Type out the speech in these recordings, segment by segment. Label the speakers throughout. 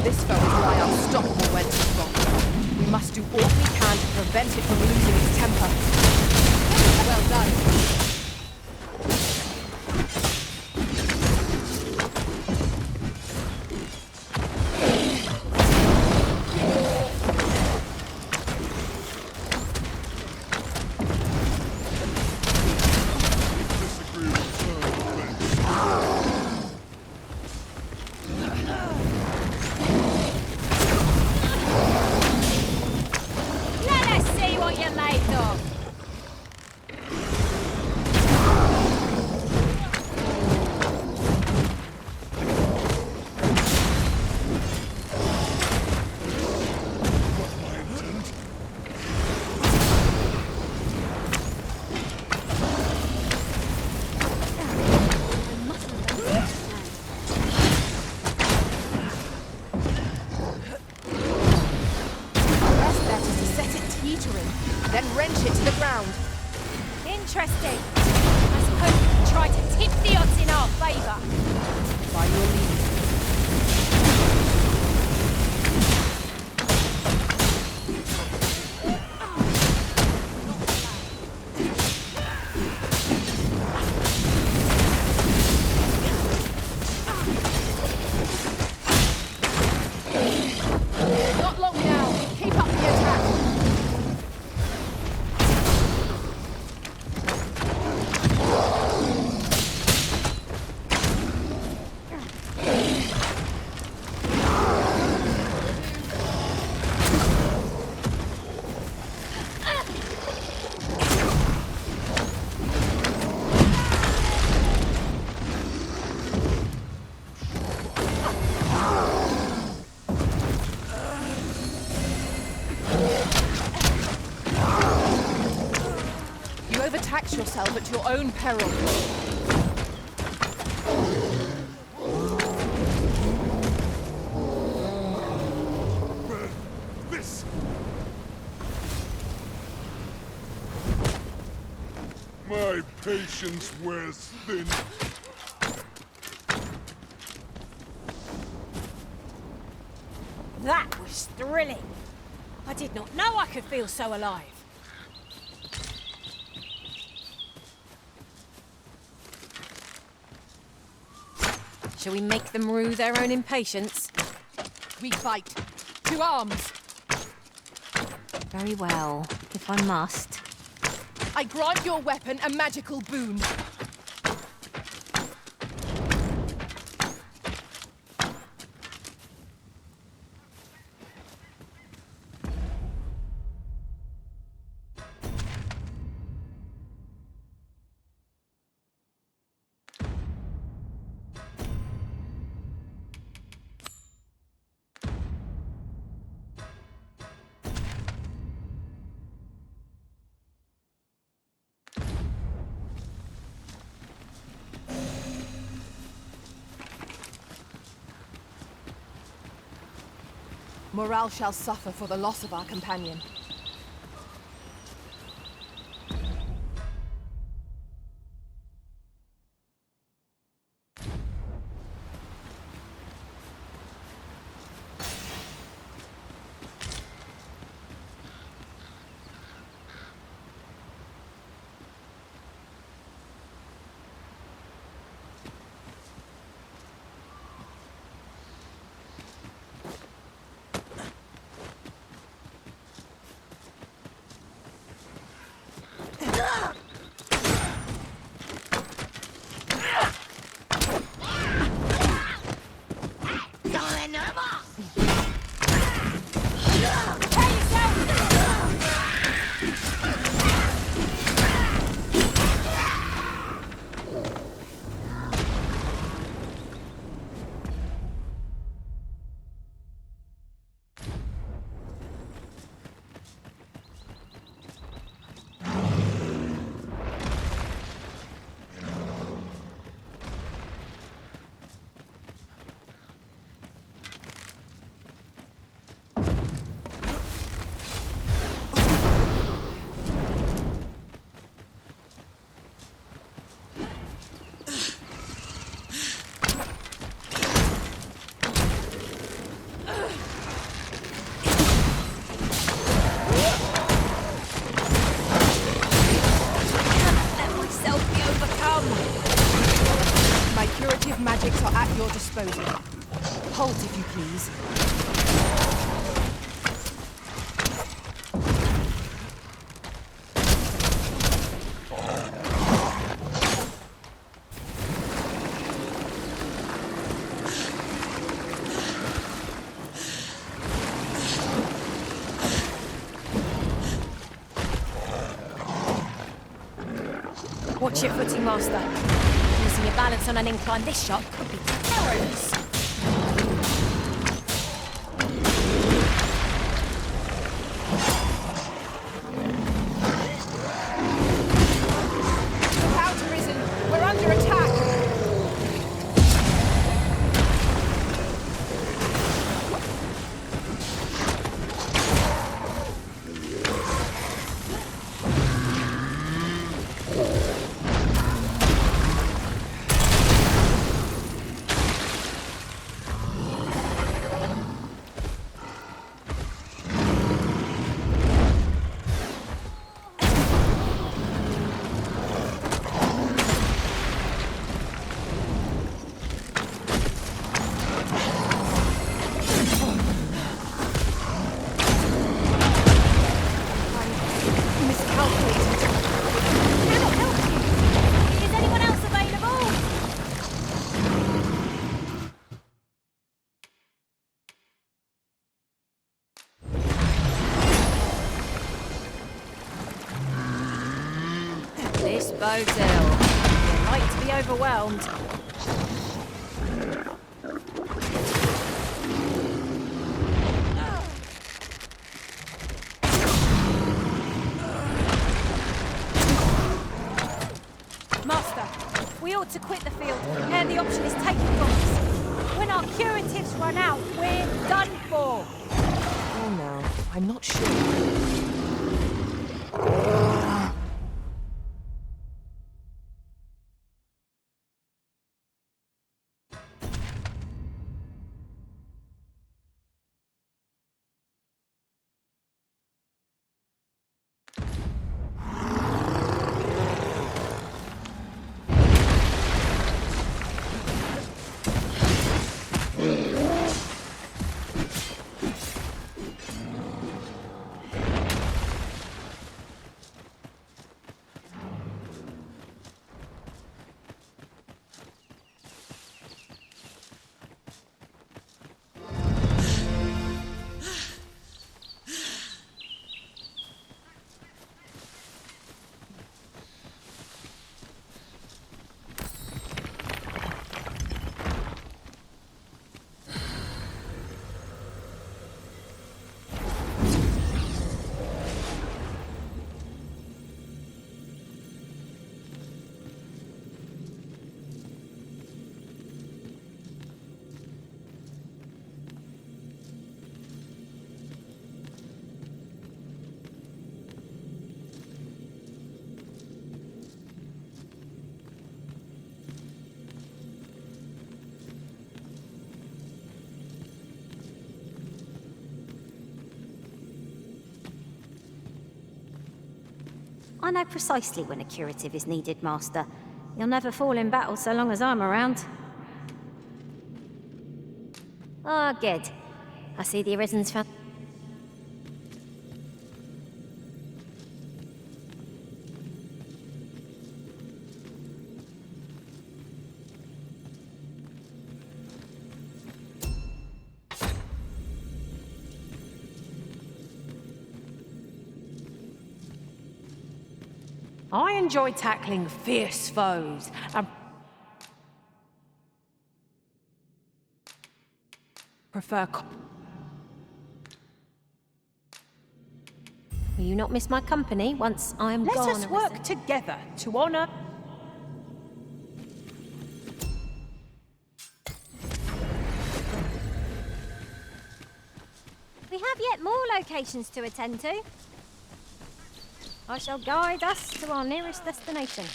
Speaker 1: This foe is why unstoppable went wrong. We must do all we can to prevent it from losing its temper. Well done. Then wrench it to the ground.
Speaker 2: Interesting. I suppose we can try to tip the odds in our favour.
Speaker 1: By your leave. Not long now. Keep up the attack. You overtax yourself at your own peril.
Speaker 3: This! My patience wears thin.
Speaker 2: That was thrilling. I did not know I could feel so alive.
Speaker 4: Shall we make them rue their own impatience?
Speaker 1: We fight. To arms!
Speaker 4: Very well, if I must.
Speaker 1: I grant your weapon a magical boon. Morale shall suffer for the loss of our companion. this.
Speaker 2: Watch your footing, Master. Losing your balance on an incline this shot could be perilous.
Speaker 1: Look out, Risen! We're under attack!
Speaker 2: Is anyone else available?
Speaker 4: This bodes ill. You're like to be overwhelmed.
Speaker 2: Master, we ought to quit the field ere the option is taken from us. When our curatives run out, we're done for.
Speaker 1: Oh no, I'm not sure.
Speaker 5: I know precisely when a curative is needed, Master. You'll never fall in battle so long as I'm around. Ah, good. I see the Arisen's found...
Speaker 1: I enjoy tackling fierce foes and prefer...
Speaker 5: Will you not miss my company once I am
Speaker 1: Let
Speaker 5: gone?
Speaker 1: us work together to honor...
Speaker 2: We have yet more locations to attend to.
Speaker 5: I shall guide us to our nearest destination.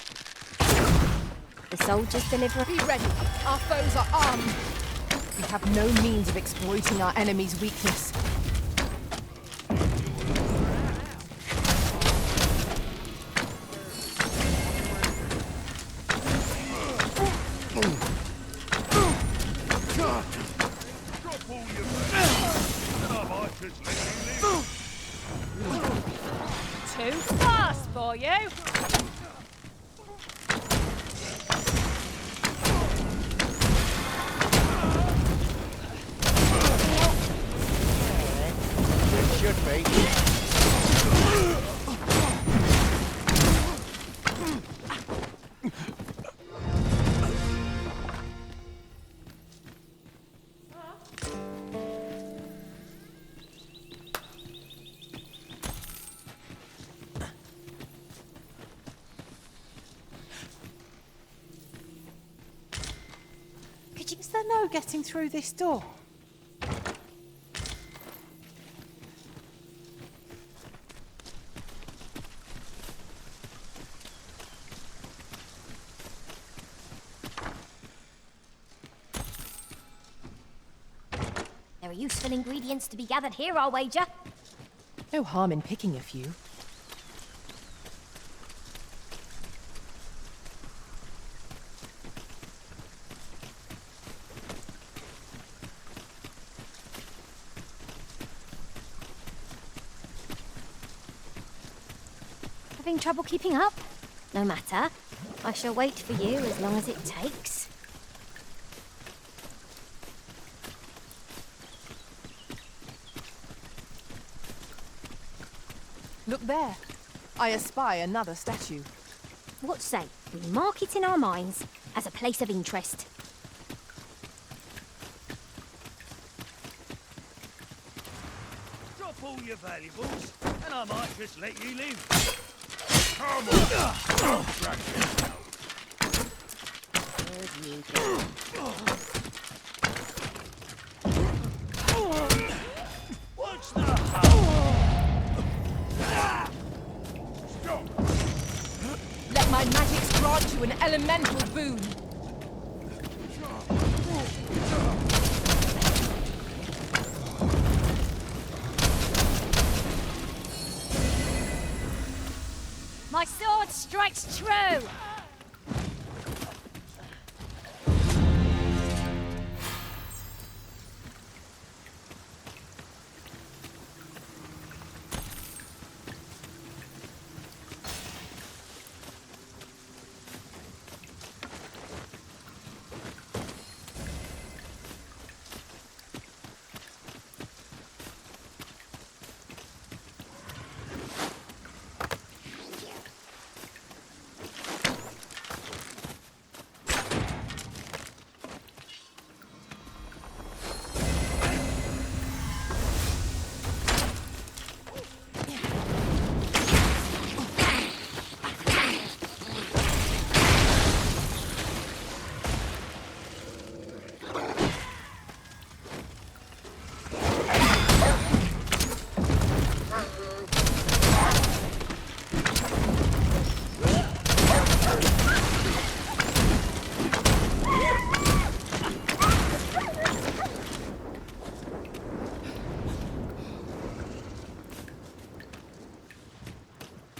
Speaker 5: The soldiers deliver...
Speaker 1: Be ready. Our foes are armed. We have no means of exploiting our enemy's weakness.
Speaker 3: Drop all your
Speaker 2: for you.
Speaker 6: It should be.
Speaker 7: Is there no getting through this door?
Speaker 5: There are useful ingredients to be gathered here, I'll wager.
Speaker 1: No harm in picking a few.
Speaker 5: Having trouble keeping up? No matter. I shall wait for you as long as it takes.
Speaker 1: Look there. I espy another statue.
Speaker 5: What say we mark it in our minds as a place of interest?
Speaker 8: Drop all your valuables, and I might just let you live.
Speaker 3: Come on! I'll track it down.
Speaker 8: What's the hell?
Speaker 3: Stop!
Speaker 1: Let my magics grant you an elemental boon.
Speaker 2: My sword strikes true.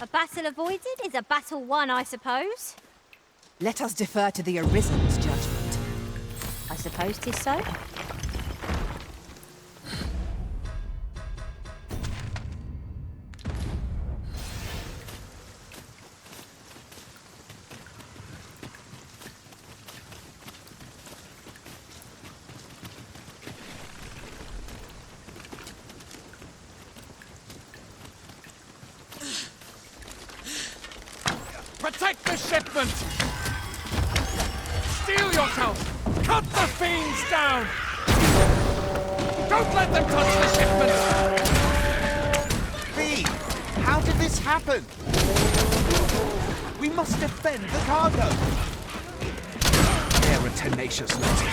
Speaker 5: A battle avoided is a battle won, I suppose.
Speaker 1: Let us defer to the Arisen's judgment.
Speaker 5: I suppose 'tis so.
Speaker 9: Protect the shipment! Steel yourself! Cut the fiends down! Don't let them touch the shipment!
Speaker 6: V! How did this happen? We must defend the cargo! They're a tenacious lot.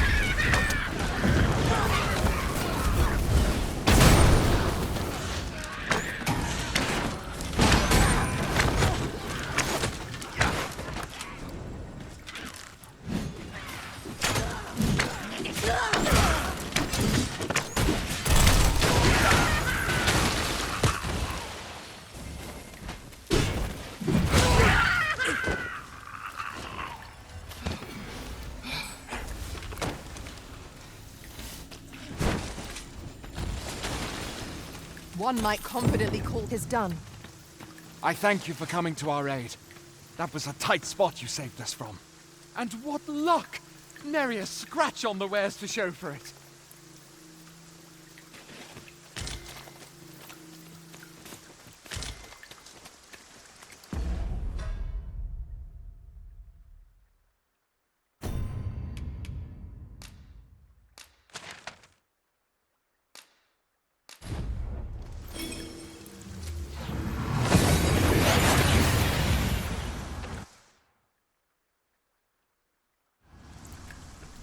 Speaker 1: One might confidently call his done.
Speaker 9: I thank you for coming to our aid. That was a tight spot you saved us from. And what luck! Nary a scratch on the wares to show for it.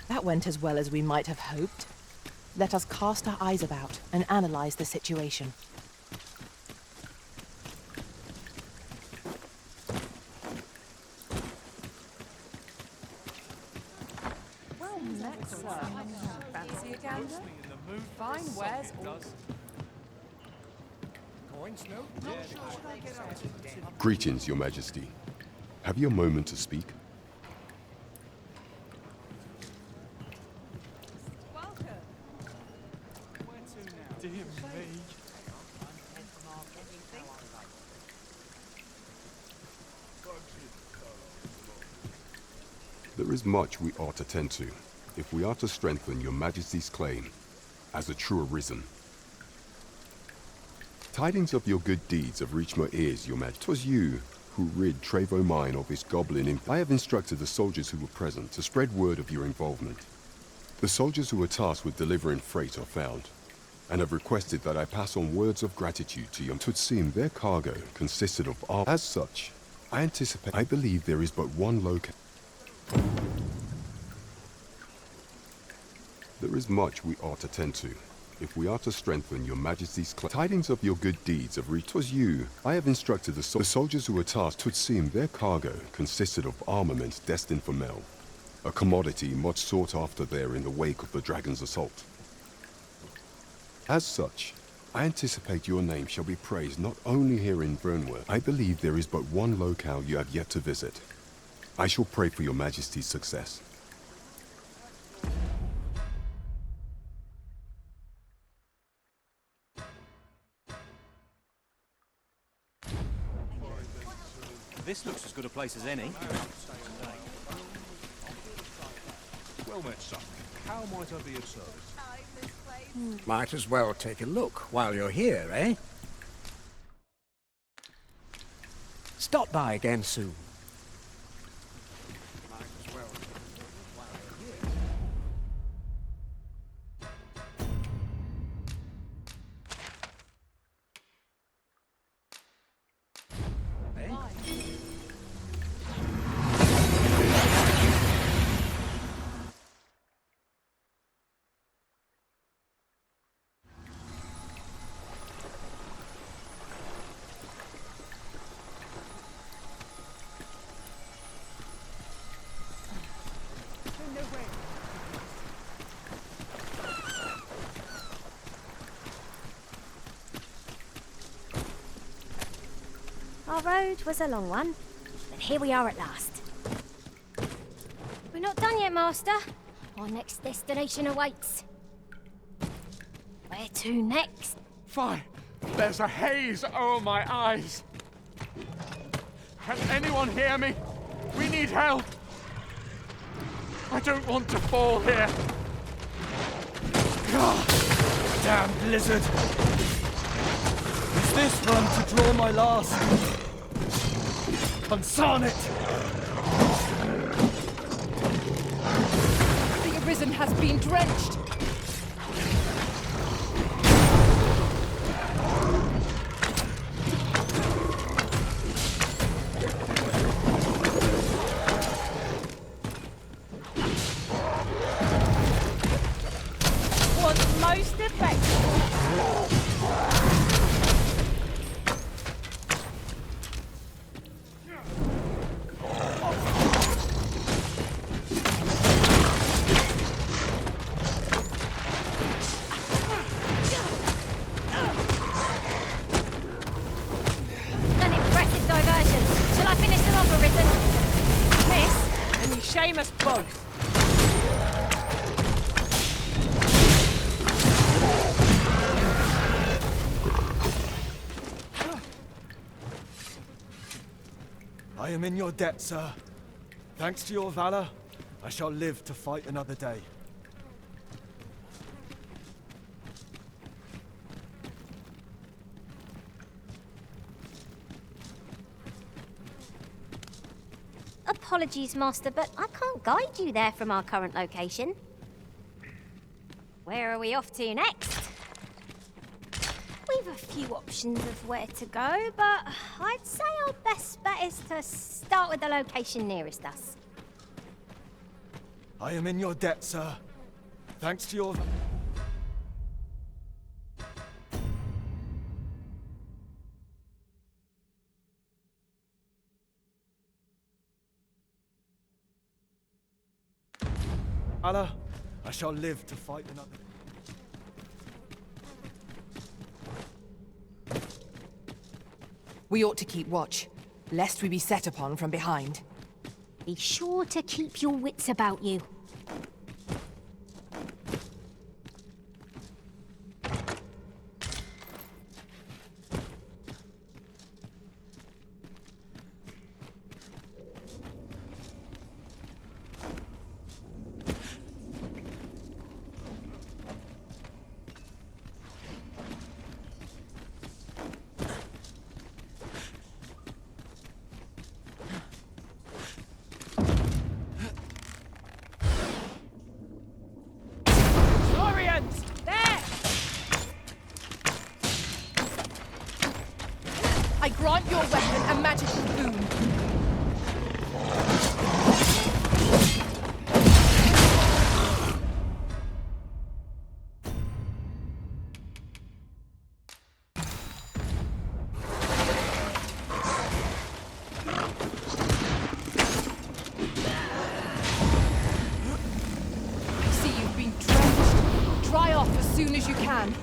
Speaker 10: That went as well as we might have hoped. Let us cast our eyes about and analyze the situation.
Speaker 1: Well met, sir. Fancy a gander? Fine wares all.
Speaker 11: Greetings, Your Majesty. Have you a moment to speak? There is much we ought to tend to, if we are to strengthen Your Majesty's claim as a true arisen. Tidings of your good deeds have reached my ears, Your Majesty. 'Twas you who rid Trevo Mine of his goblin. I have instructed the soldiers who were present to spread word of your involvement. The soldiers who were tasked with delivering freight are found, and have requested that I pass on words of gratitude to you. It would seem their cargo consisted of armor. As such, I believe there is but one locale. There is much we ought to tend to, if we are to strengthen Your Majesty's claim. Tidings of your good deeds have reached. 'Twas you. I have instructed the soldiers who were tasked. 'Twould seem their cargo consisted of armaments destined for Mel, a commodity much sought after there in the wake of the dragon's assault. As such, I anticipate your name shall be praised not only here in Vernworth. I believe there is but one locale you have yet to visit. I shall pray for Your Majesty's success.
Speaker 8: This looks as good a place as any.
Speaker 3: Well met, son. How might I be of service?
Speaker 12: Might as well take a look while you're here, eh? Stop by again soon.
Speaker 5: Our road was a long one, but here we are at last. We're not done yet, Master. Our next destination awaits. Where to next?
Speaker 9: Fine. There's a haze over my eyes. Can anyone hear me? We need help. I don't want to fall here.
Speaker 8: Damn blizzard! Is this run to draw my last? Consarn it!
Speaker 1: The Arisen has been drenched.
Speaker 2: Was most effective.
Speaker 5: An impressive diversion. Shall I finish them off, Arisen?
Speaker 2: Miss, and you shame us both.
Speaker 13: I am in your debt, sir. Thanks to your valor, I shall live to fight another day.
Speaker 5: Apologies, Master, but I can't guide you there from our current location. Where are we off to next? We've a few options of where to go, but I'd say our best bet is to start with the location nearest us.
Speaker 13: I am in your debt, sir. Thanks to your... valor, I shall live to fight another...
Speaker 10: We ought to keep watch, lest we be set upon from behind.
Speaker 5: Be sure to keep your wits about you.
Speaker 1: I grant your weapon a magical boon. I see you've been drenched. Dry off as soon as you can.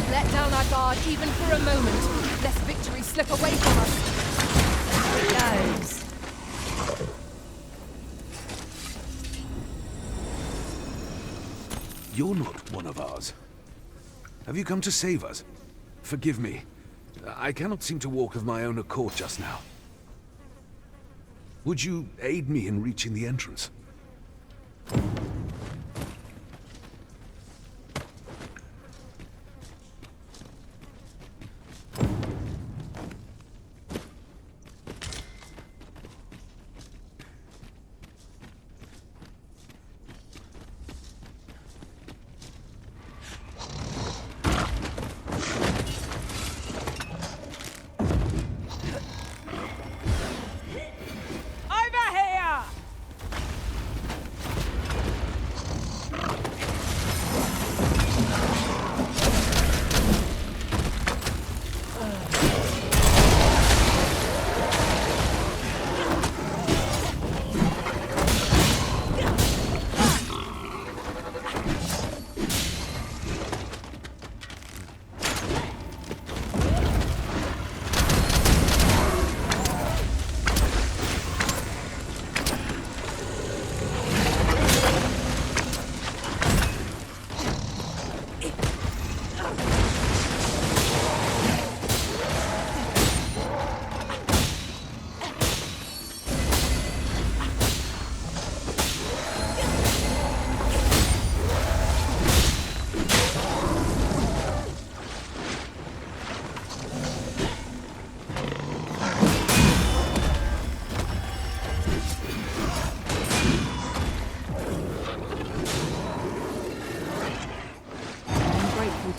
Speaker 1: Let down our guard even for a moment, lest victory slip away from us. It goes.
Speaker 3: You're not one of ours. Have you come to save us? Forgive me. I cannot seem to walk of my own accord just now. Would you aid me in reaching the entrance?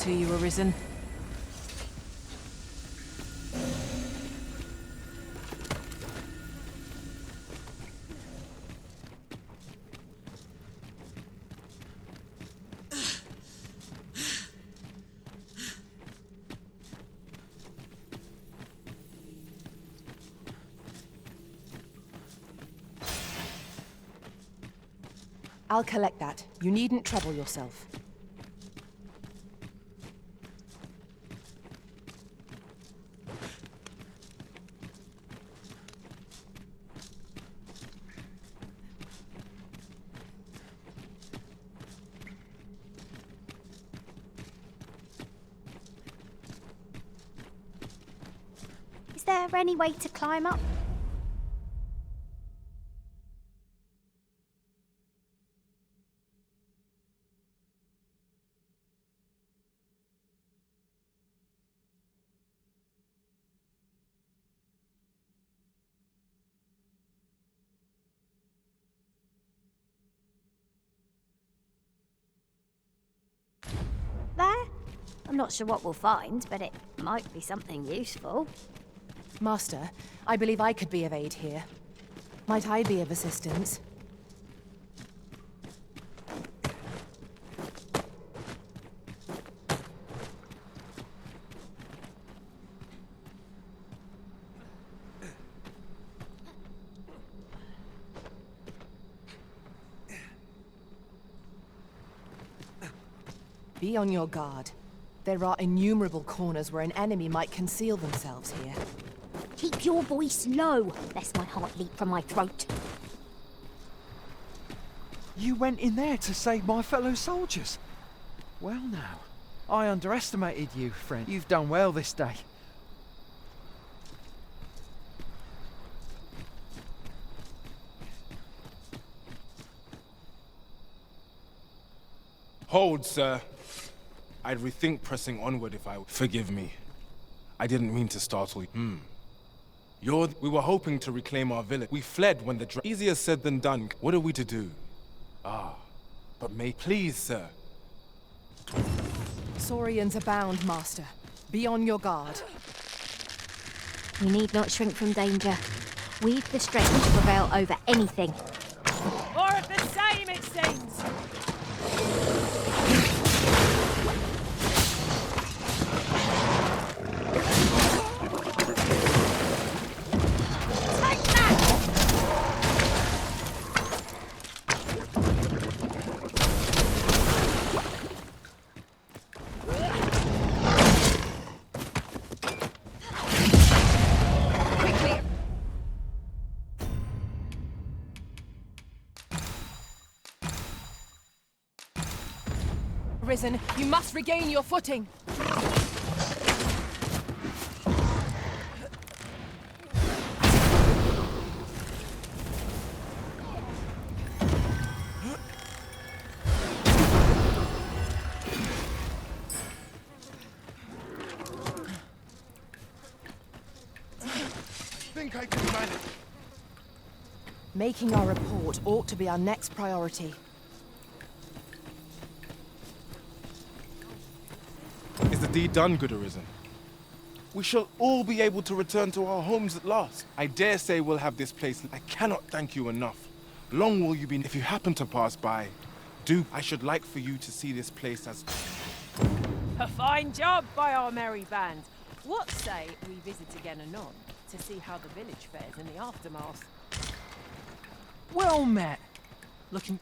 Speaker 10: To you, Arisen. I'll collect that. You needn't trouble yourself.
Speaker 5: there any way to climb up? There? I'm not sure what we'll find, but it might be something useful.
Speaker 10: Master, I believe I could be of aid here. Might I be of assistance? Be on your guard. There are innumerable corners where an enemy might conceal themselves here.
Speaker 5: Keep your voice low, lest my heart leap from my throat.
Speaker 6: You went in there to save my fellow soldiers. Well now, I underestimated you, friend. You've done well this day.
Speaker 14: Hold, sir. I'd rethink pressing onward if I... Forgive me. I didn't mean to startle you. We were hoping to reclaim our village. We fled when the Easier said than done. What are we to do? But please, sir.
Speaker 10: Saurians abound, Master. Be on your guard.
Speaker 5: We need not shrink from danger. We've the strength to prevail over anything.
Speaker 2: More of the same, it seems.
Speaker 10: Risen, you must regain your footing.
Speaker 14: Think I can manage.
Speaker 10: Making our report ought to be our next priority.
Speaker 14: Is the deed done, good Arisen? We shall all be able to return to our homes at last. I dare say we'll have this place. I cannot thank you enough. Long will you be... If you happen to pass by, I should like for you to see this place as...
Speaker 2: A fine job by our merry band. What say we visit again anon to see how the village fares in the aftermath?
Speaker 12: Well met. Looking...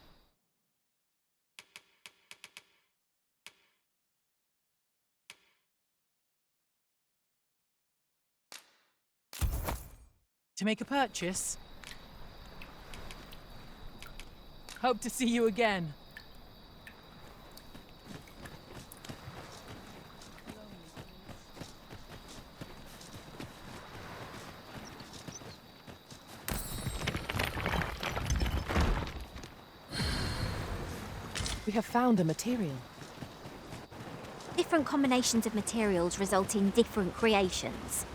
Speaker 12: To make a purchase? Hope to see you again.
Speaker 10: We have found a material.
Speaker 5: Different combinations of materials result in different creations.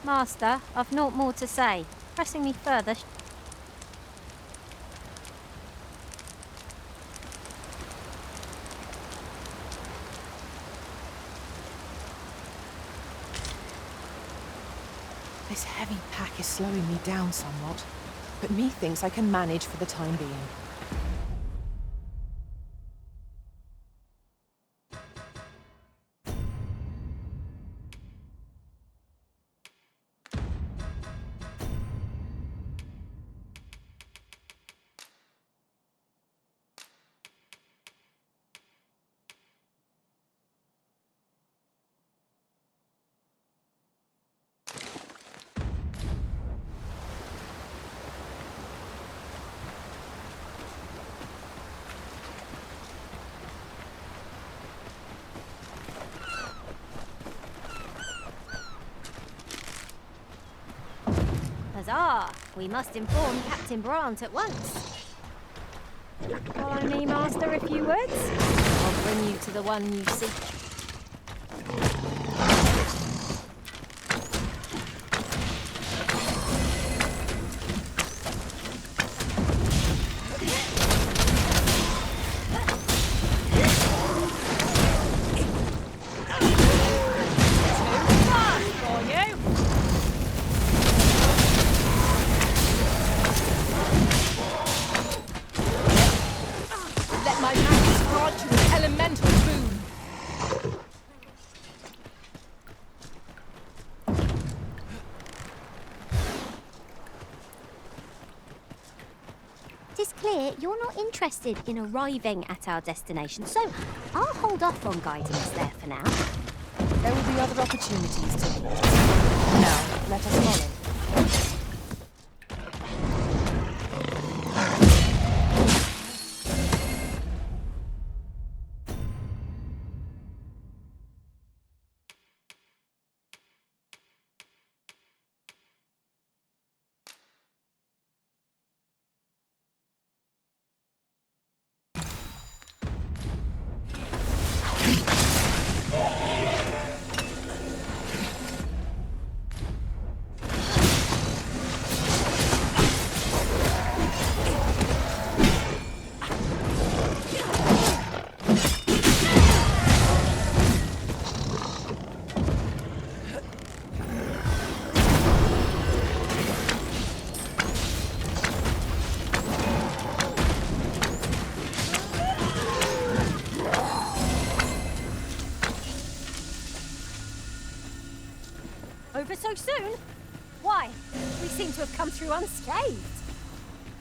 Speaker 5: Master, I've naught more to say. Pressing me further.
Speaker 10: This heavy pack is slowing me down somewhat, but methinks I can manage for the time being.
Speaker 5: Ah, we must inform Captain Brant at once. Follow me, Master, if you would. I'll bring you to the one you seek.
Speaker 12: Let my magic grant you an elemental boon.
Speaker 5: It's clear you're not interested in arriving at our destination, so I'll hold off on guiding us there for now.
Speaker 10: There will be other opportunities to meet. Now, let us follow.
Speaker 2: Over so soon? Why? We seem to have come through unscathed.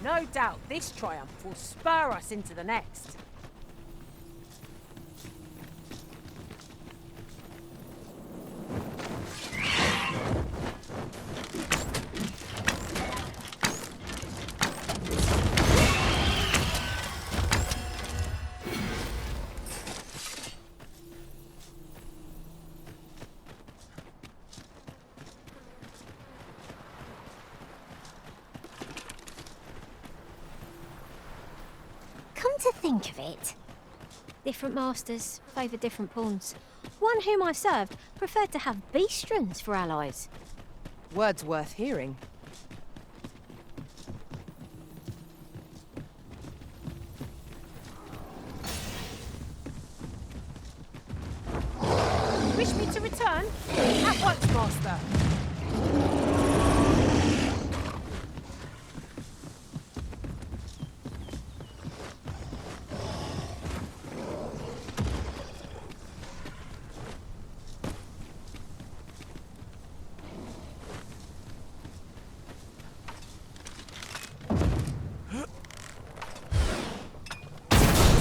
Speaker 12: No doubt this triumph will spur us into the next.
Speaker 5: Come to think of it, different masters favour different pawns. One whom I've served preferred to have beastrons for allies.
Speaker 10: Words worth hearing.
Speaker 12: Wish me to return? At once, Master.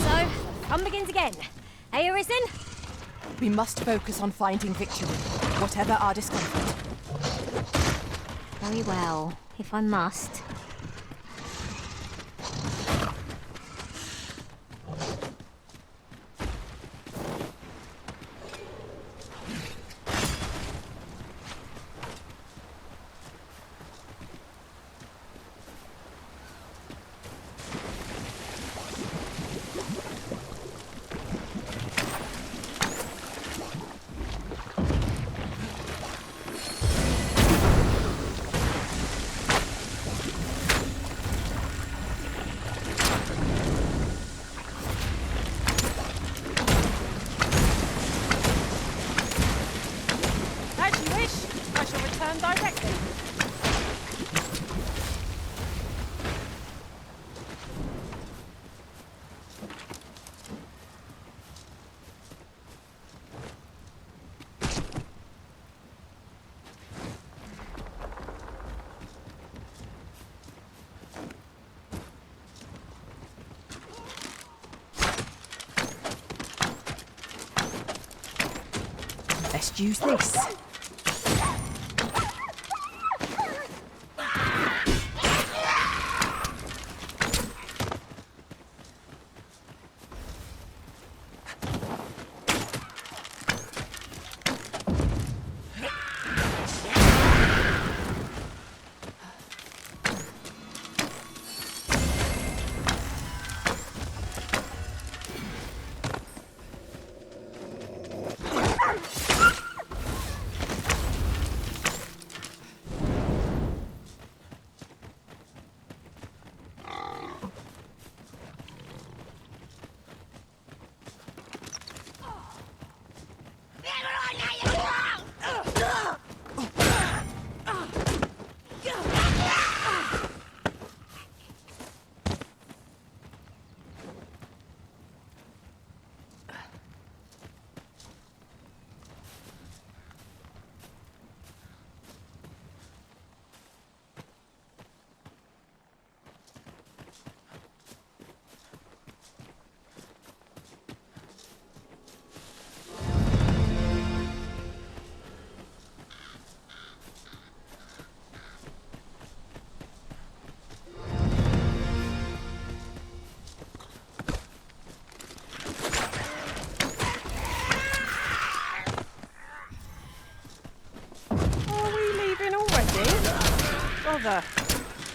Speaker 2: So, fun begins again. Hey, Arisen?
Speaker 10: We must focus on finding victory, whatever our discomfort.
Speaker 5: Very well, if I must.
Speaker 12: As you wish, I shall return directly.
Speaker 10: Best use this.
Speaker 2: Bother.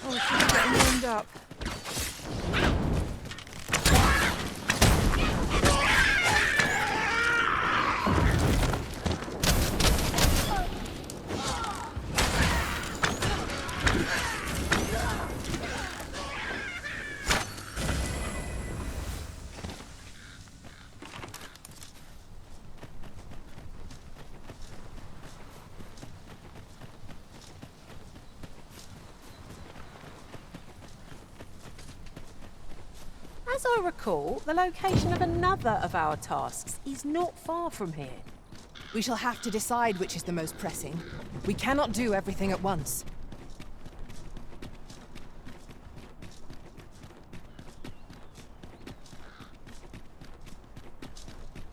Speaker 2: Oh, she's getting warmed up.
Speaker 10: As I recall, the location of another of our tasks is not far from here.
Speaker 12: We shall have to decide which is the most pressing. We cannot do everything at once.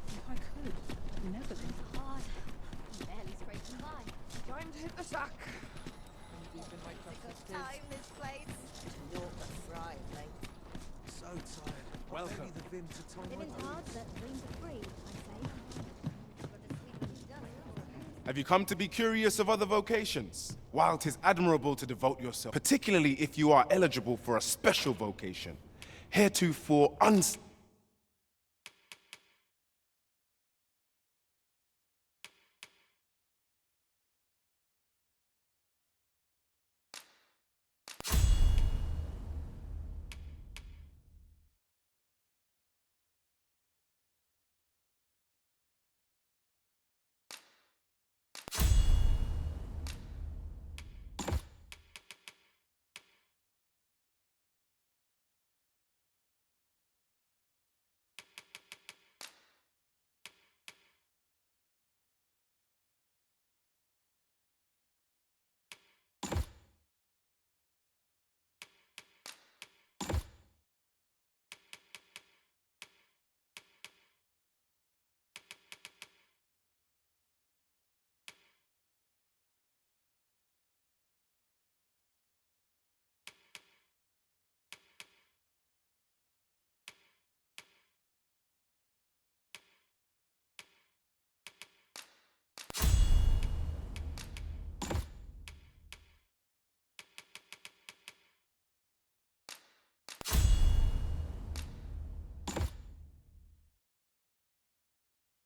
Speaker 10: If I could, never leave.
Speaker 5: Hard. Barely scraping by.
Speaker 3: Time to hit the sack.
Speaker 5: Time this place.
Speaker 3: So tired.
Speaker 9: Welcome.
Speaker 3: Maybe the vim to time
Speaker 5: Living's
Speaker 3: my
Speaker 5: hard, but dreams are free, I say. Got to sleep when you've done it.
Speaker 14: Have you come to be curious of other vocations? While 'tis admirable to devote yourself, particularly if you are eligible for a special vocation, heretofore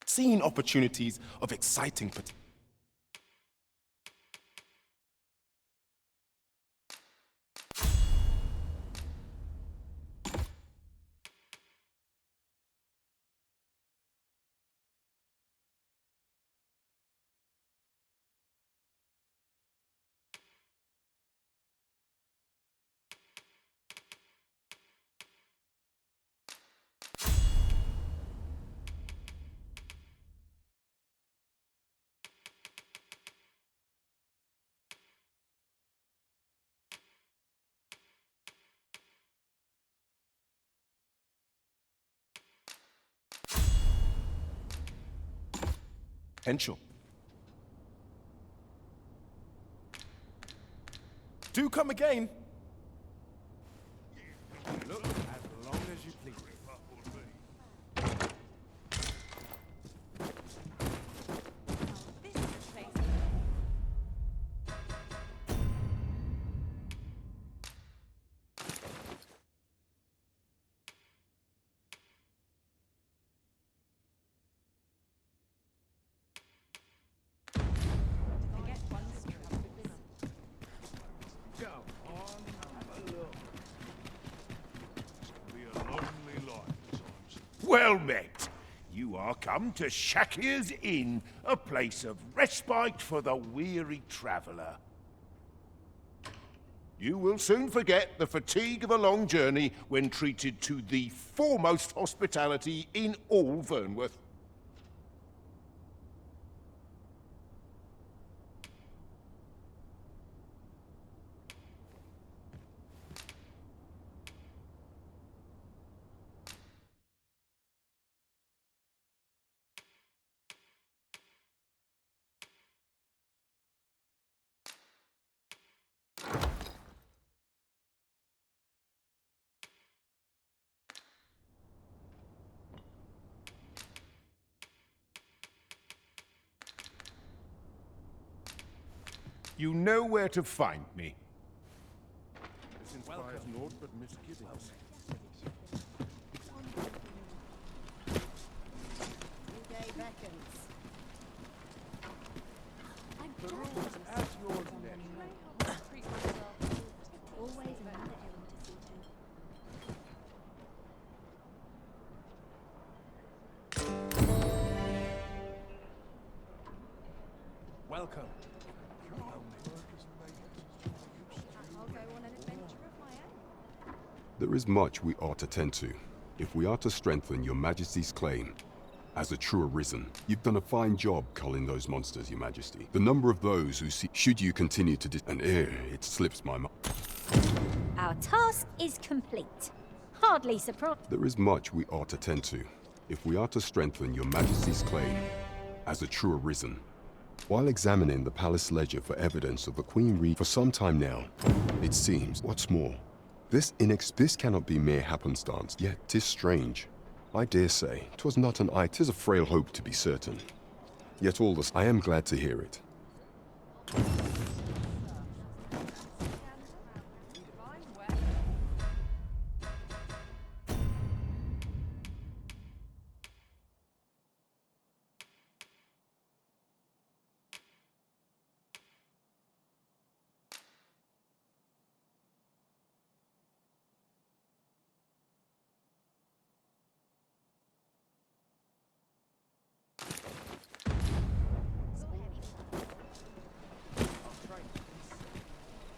Speaker 14: seeing opportunities of exciting potential. Do come again. Look as long as you please.
Speaker 8: Well met. You are come to Shakir's Inn, a place of respite for the weary traveller. You will soon forget the fatigue of a long journey when treated to the foremost hospitality in all Vernworth. You know where to find me. inspires naught but misgivings.
Speaker 7: Day beckons.
Speaker 8: The rules at your leisure.
Speaker 5: Always another errand to see to.
Speaker 13: Welcome.
Speaker 2: I'll go on an adventure of my own.
Speaker 11: There is much we ought to tend to, if we are to strengthen your majesty's claim. As a true arisen, you've done a fine job culling those monsters, your majesty. The number of those who see... Should you continue to it slips my mind.
Speaker 5: Our task is complete. Hardly surprised.
Speaker 11: There is much we ought to tend to, if we are to strengthen your majesty's claim. As a true arisen. While examining the palace ledger for evidence of the Queen Regent for some time now, it seems, what's more, this cannot be mere happenstance, yet 'tis strange. I dare say, 'twas not an 'tis a frail hope to be certain. Yet all this, I am glad to hear it.